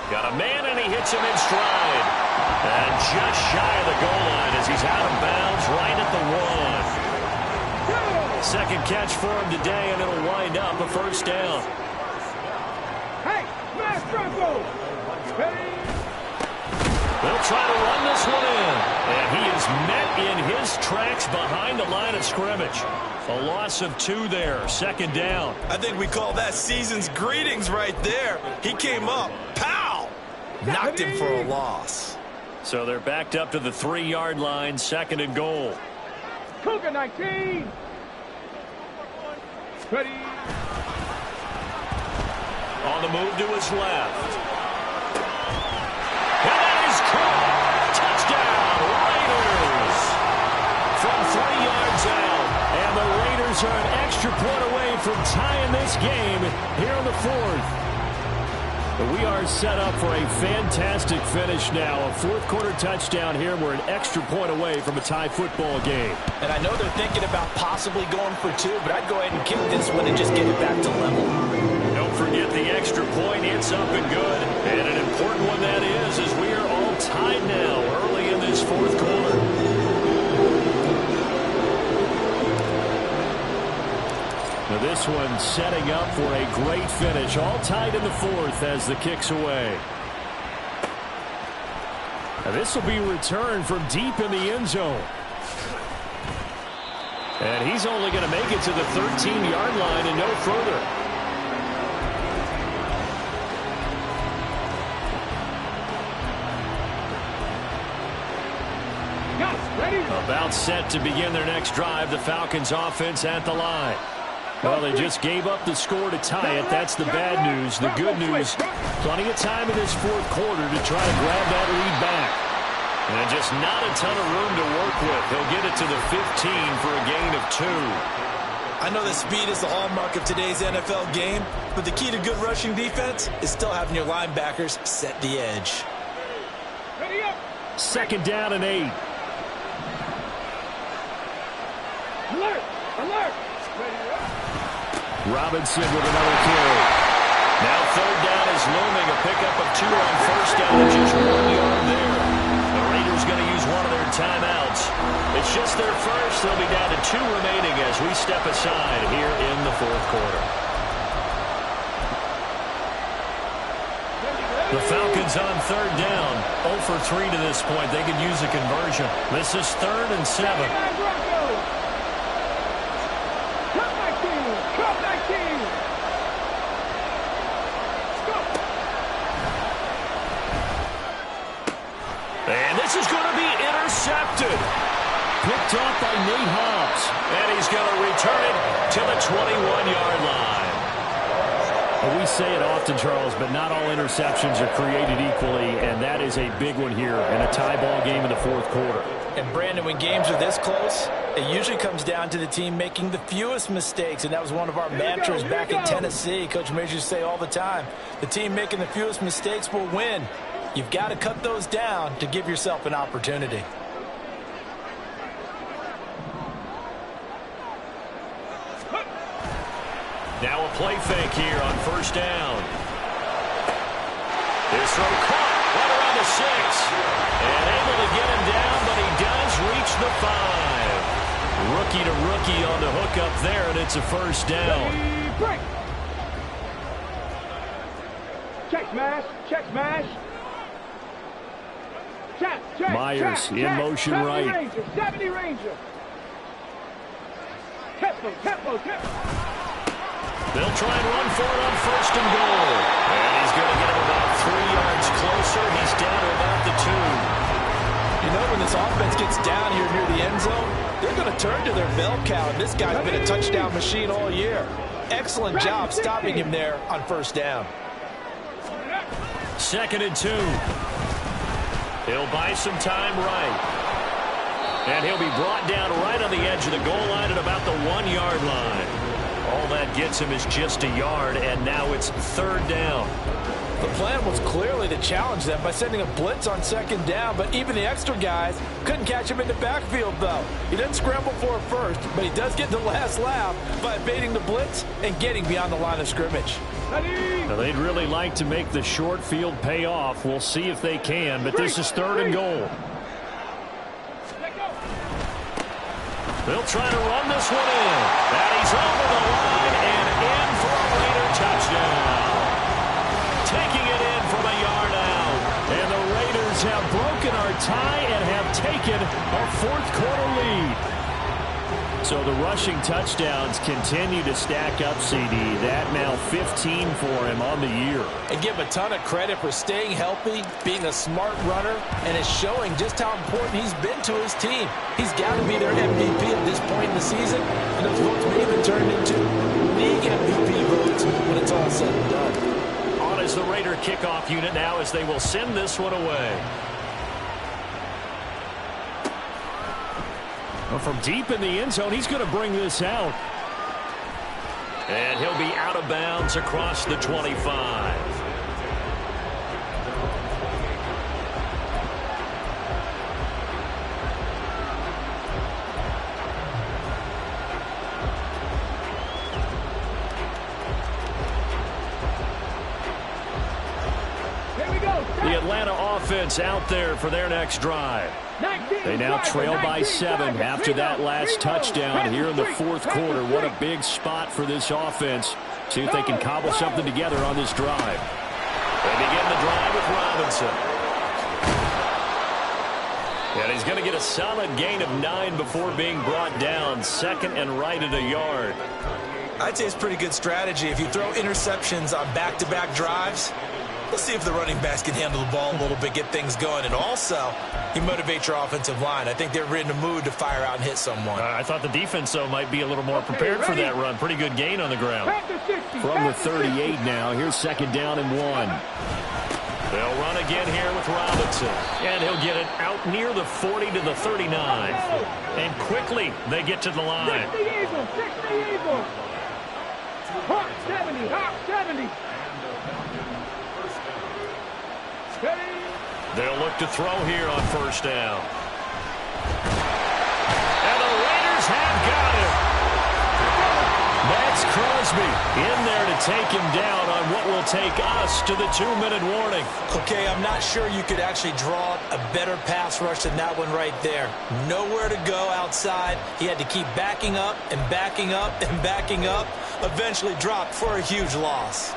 Got a man, and he hits him in stride. And just shy of the goal line as he's out of bounds right at the 1. 2nd catch for him today, and it'll wind up a first down. Hey, smash Bronco. They'll try to run this one in. And he is met in his tracks behind the line of scrimmage. A loss of 2 there, 2nd down. I think we call that season's greetings right there. He came up, pow! Knocked him for a loss. So they're backed up to the 3-yard line, 2nd and goal. Cougar 19. Ready. On the move to his left. And that is caught. Touchdown, Raiders. From 3 yards out. And the Raiders are an extra point away from tying this game here in the 4th. We are set up for a fantastic finish now. A 4th quarter touchdown here. We're an extra point away from a tie football game. And I know they're thinking about possibly going for 2, but I'd go ahead and kick this one and just get it back to level. Don't forget the extra point. It's up and good. And an important one that is, as we are all tied now early in this 4th quarter. Now this one setting up for a great finish. All tied in the 4th as the kick's away. Now this will be returned from deep in the end zone. And he's only going to make it to the 13-yard line and no further. About set to begin their next drive. The Falcons offense at the line. Well, they just gave up the score to tie it. That's the bad news. The good news, plenty of time in this 4th quarter to try to grab that lead back. And just not a ton of room to work with. He'll get it to the 15 for a gain of 2. I know that speed is the hallmark of today's NFL game, but the key to good rushing defense is still having your linebackers set the edge. 2nd down and 8. Alert! Alert! Robinson with another carry. Now 3rd down is looming. A pickup of 2 on 1st down and just 1 yard there. The Raiders going to use one of their timeouts. It's just their first. They'll be down to 2 remaining as we step aside here in the 4th quarter. The Falcons on 3rd down. 0 for 3 to this point. They could use a conversion. This is 3rd and 7. And this is going to be intercepted. Picked off by Nate Hobbs. And he's going to return it to the 21-yard line. We say it often, Charles, but not all interceptions are created equally, and that is a big one here in a tie ball game in the fourth quarter. And, Brandon, when games are this close, it usually comes down to the team making the fewest mistakes, and that was one of our mantras back in Tennessee. Coach Majors used to say all the time, the team making the fewest mistakes will win. You've got to cut those down to give yourself an opportunity. Now a play fake here on first down. His throw caught right around the 6. And able to get him down, but he does reach the 5. Rookie to rookie on the hook up there, and it's a first down. Check smash, check smash. Check, Myers in motion right. 70 Ranger. Tempo. They'll try and run for it on first and goal. And he's going to get him about 3 yards closer. He's down to about the 2. You know, when this offense gets down here near the end zone, they're going to turn to their bell cow. And this guy's been a touchdown machine all year. Excellent job stopping him there on first down. 2nd and 2. He'll buy some time right. And he'll be brought down right on the edge of the goal line at about the 1-yard line. All that gets him is just a yard, and now it's 3rd down. The plan was clearly to challenge them by sending a blitz on 2nd down, but even the extra guys couldn't catch him in the backfield, though. He didn't scramble for it first, but he does get the last laugh by evading the blitz and getting beyond the line of scrimmage. Now, they'd really like to make the short field pay off. We'll see if they can, but this is 3rd and goal. They'll try to run this one in. And he's over the line and in for a Raider touchdown. Taking it in from a yard out. And the Raiders have broken our tie and have taken a 4th quarter lead. So the rushing touchdowns continue to stack up, CD. That now 15 for him on the year. And give him a ton of credit for staying healthy, being a smart runner, and is showing just how important he's been to his team. He's got to be their MVP at this point in the season, and those votes may even turn into league MVP votes when it's all said and done. On is the Raider kickoff unit now as they will send this one away. From deep in the end zone, he's going to bring this out. And he'll be out of bounds across the 25. The Atlanta offense out there for their next drive. They now trail by 7 after that last touchdown here in the 4th quarter. What a big spot for this offense. See if they can cobble something together on this drive. They begin the drive with Robinson. And he's going to get a solid gain of 9 before being brought down. 2nd and right at a yard. I'd say it's pretty good strategy. If you throw interceptions on back-to-back drives, let's see if the running backs can handle the ball a little bit, get things going. And also, you motivate your offensive line. I think they're in the mood to fire out and hit someone. I thought the defense, though, might be a little more prepared for that run. Pretty good gain on the ground. From the 38 now, here's 2nd down and 1. They'll run again here with Robinson. And he'll get it out near the 40 to the 39. And quickly, they get to the line. 60 Eagles. Hawk 70, Hawk 70. They'll look to throw here on first down. And the Raiders have got him. That's Crosby in there to take him down on what will take us to the 2-minute warning. Okay, I'm not sure you could actually draw a better pass rush than that one right there. Nowhere to go outside. He had to keep backing up and backing up and backing up. Eventually dropped for a huge loss.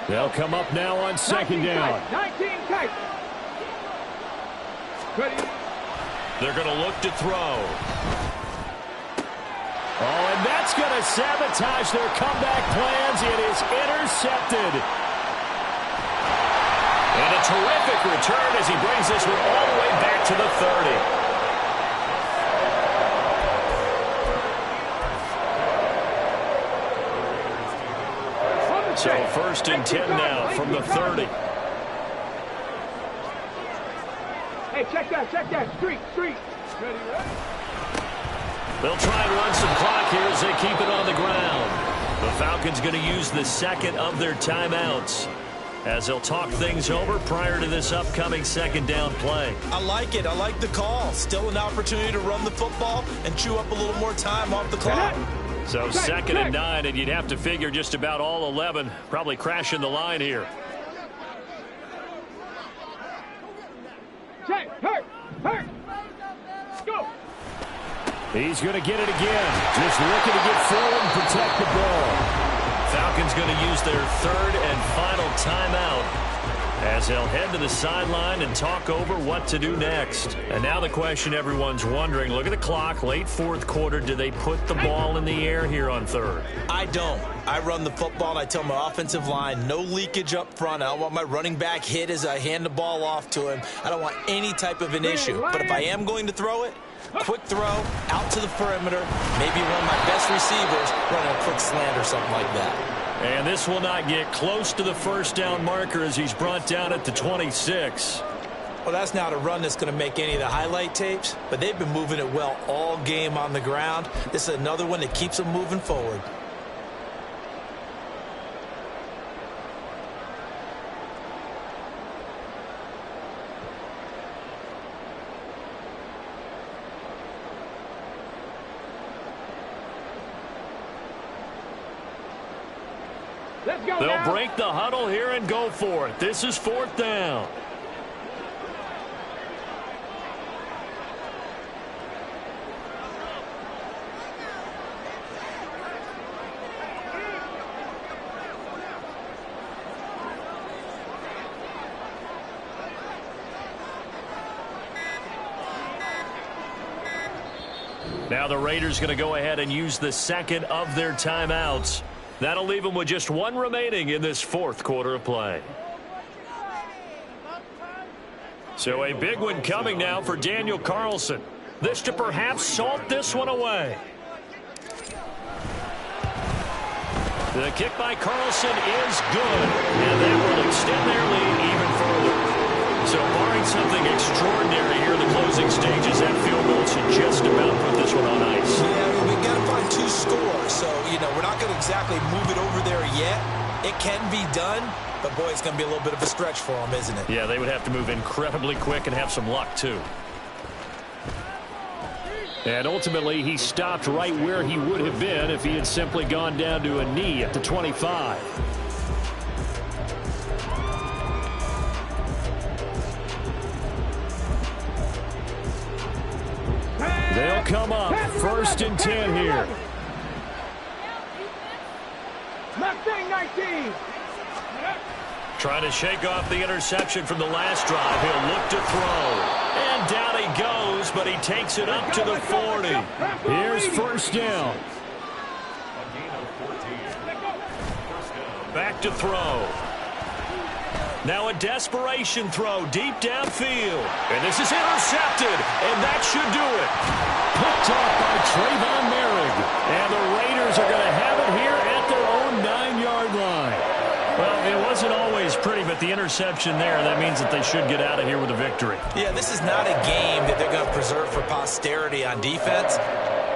They'll come up now on 2nd down. 19 tight. They're going to look to throw. Oh, and that's going to sabotage their comeback plans. It is intercepted. And a terrific return as he brings this one all the way back to the 30. So 1st and 10 now from the 30. Hey, check that. Street. Ready, They'll try and run some clock here as they keep it on the ground. The Falcons going to use the second of their timeouts as they'll talk things over prior to this upcoming second down play. I like it. I like the call. Still an opportunity to run the football and chew up a little more time off the clock. So 2nd and 9, and you'd have to figure just about all 11 probably crashing the line here. Check, hurt. Go. He's going to get it again. Just looking to get forward and protect the ball. Falcons going to use their 3rd and final timeout as they'll head to the sideline and talk over what to do next. And now the question everyone's wondering, look at the clock, late 4th quarter, do they put the ball in the air here on 3rd? I don't. I run the football, and I tell my offensive line, no leakage up front. I don't want my running back hit as I hand the ball off to him. I don't want any type of an issue. But if I am going to throw it, quick throw, out to the perimeter, maybe one of my best receivers running a quick slant or something like that. And this will not get close to the 1st down marker as he's brought down at the 26. Well, that's not a run that's going to make any of the highlight tapes, but they've been moving it well all game on the ground. This is another one that keeps them moving forward. They'll break the huddle here and go for it. This is 4th down. Now the Raiders going to go ahead and use the second of their timeouts. That'll leave them with just one remaining in this 4th quarter of play. So a big one coming now for Daniel Carlson. This to perhaps salt this one away. The kick by Carlson is good, and that will extend their lead even further. So barring something extraordinary here in the closing stages, that field goal should just about put this one on ice. Yeah, we've got to find 2 scores, so, we're not going to exactly move it over there yet. It can be done, but, boy, it's going to be a little bit of a stretch for them, isn't it? Yeah, they would have to move incredibly quick and have some luck, too. And ultimately, he stopped right where he would have been if he had simply gone down to a knee at the 25. They'll come up 1st and 10 here. Mustang 19. Trying to shake off the interception from the last drive. He'll look to throw. And down he goes, but he takes it up to the 40. Here's 1st down. Back to throw. Now a desperation throw deep downfield. And this is intercepted, and that should do it. Picked off by Trayvon Merrick. And the Raiders are going to have it here at their own 9-yard line. Well, it wasn't always pretty, but the interception there, that means that they should get out of here with a victory. Yeah, this is not a game that they're going to preserve for posterity on defense,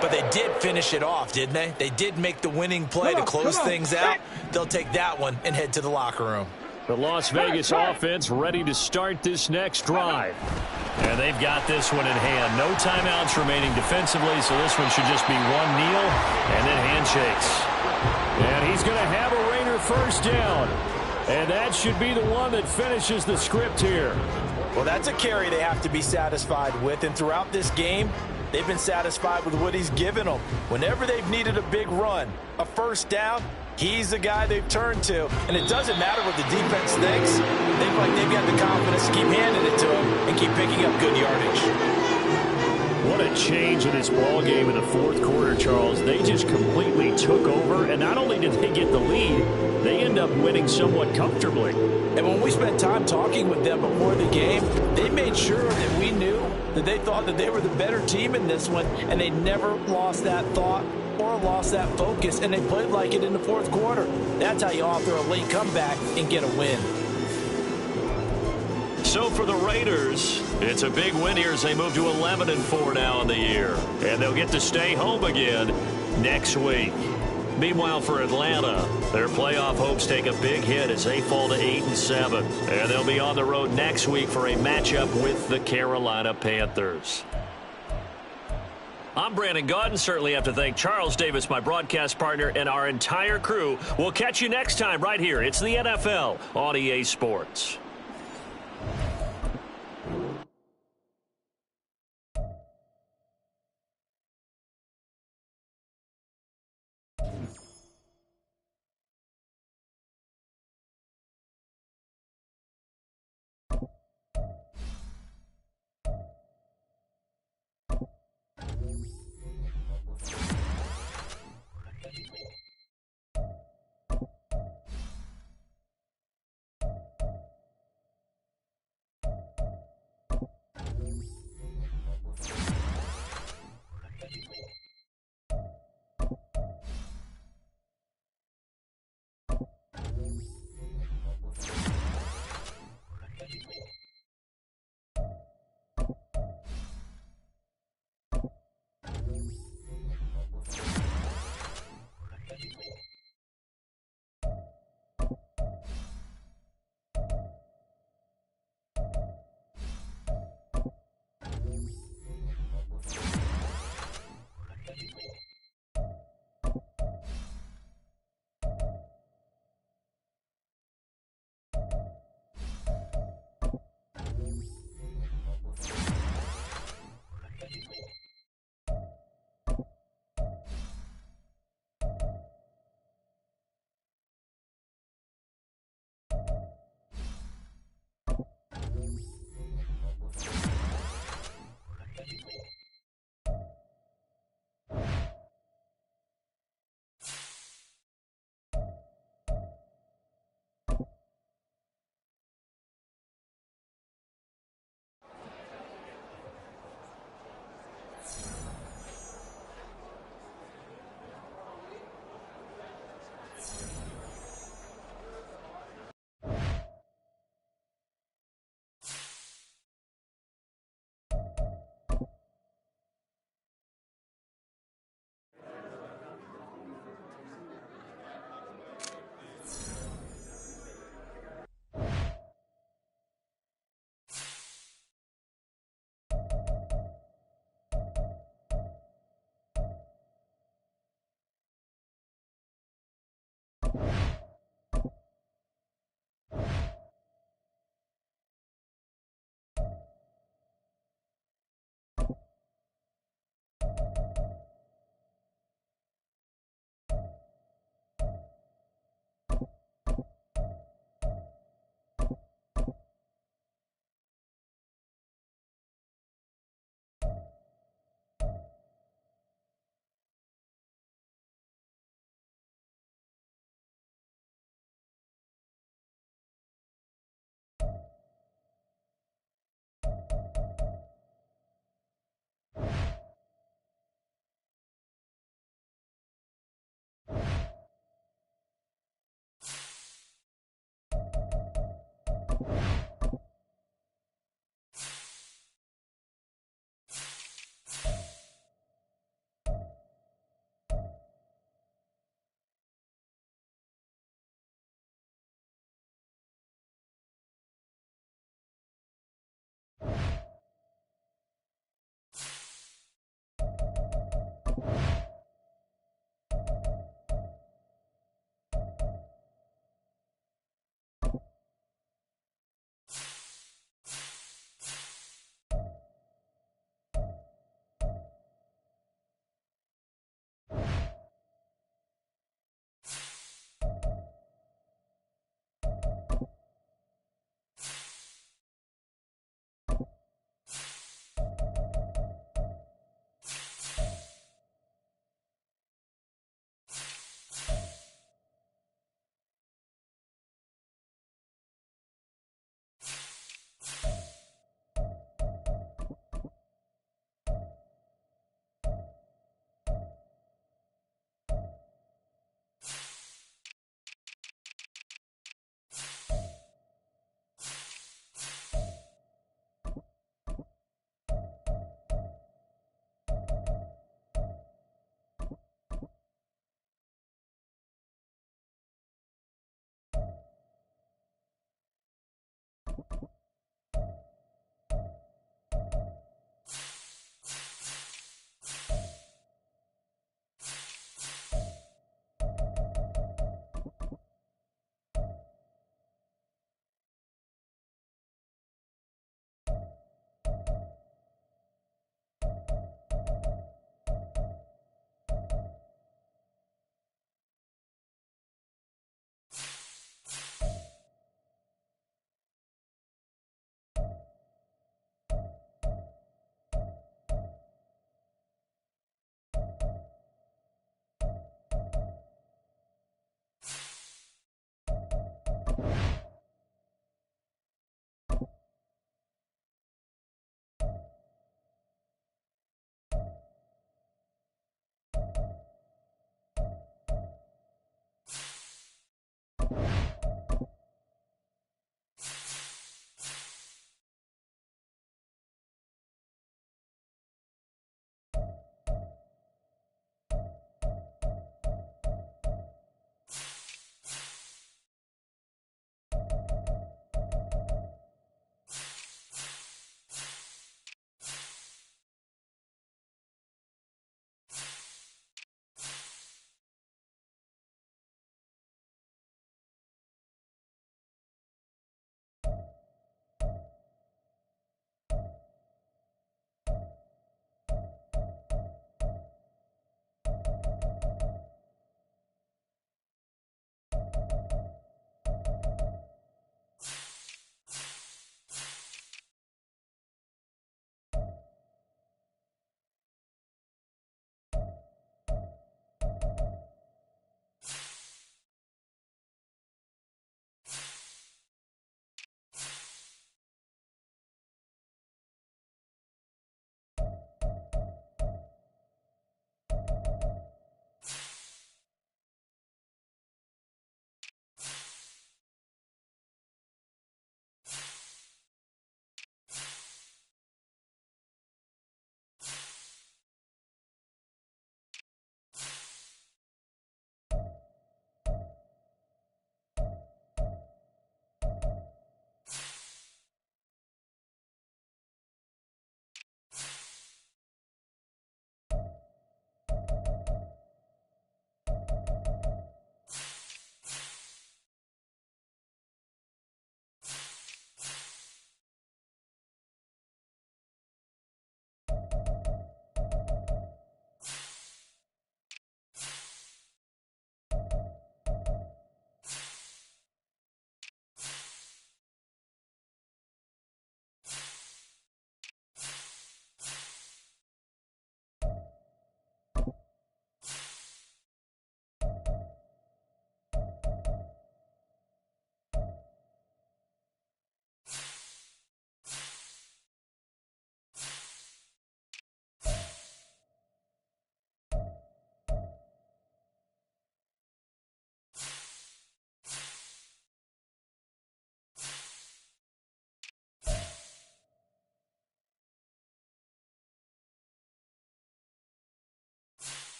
but they did finish it off, didn't they? They did make the winning play to close things out. They'll take that one and head to the locker room. The Las Vegas offense ready to start this next drive. And they've got this one in hand. No timeouts remaining defensively, so this one should just be one kneel and then handshakes. And he's going to have a Raider 1st down. And that should be the one that finishes the script here. Well, that's a carry they have to be satisfied with. And throughout this game, they've been satisfied with what he's given them. Whenever they've needed a big run, a 1st down, he's the guy they've turned to. And it doesn't matter what the defense thinks. They've got the confidence to keep handing it to him and keep picking up good yardage. What a change in this ball game in the fourth quarter, Charles. They just completely took over, and not only did they get the lead, they end up winning somewhat comfortably. And when we spent time talking with them before the game, they made sure that we knew that they thought that they were the better team in this one, and they never lost that thought or lost that focus, and they played like it in the fourth quarter. That's how you author a late comeback and get a win. So for the Raiders, it's a big win here as they move to 11-4 now in the year. And they'll get to stay home again next week. Meanwhile, for Atlanta, their playoff hopes take a big hit as they fall to 8-7. And they'll be on the road next week for a matchup with the Carolina Panthers. I'm Brandon Gaudin. Certainly have to thank Charles Davis, my broadcast partner, and our entire crew. We'll catch you next time right here. It's the NFL on EA Sports.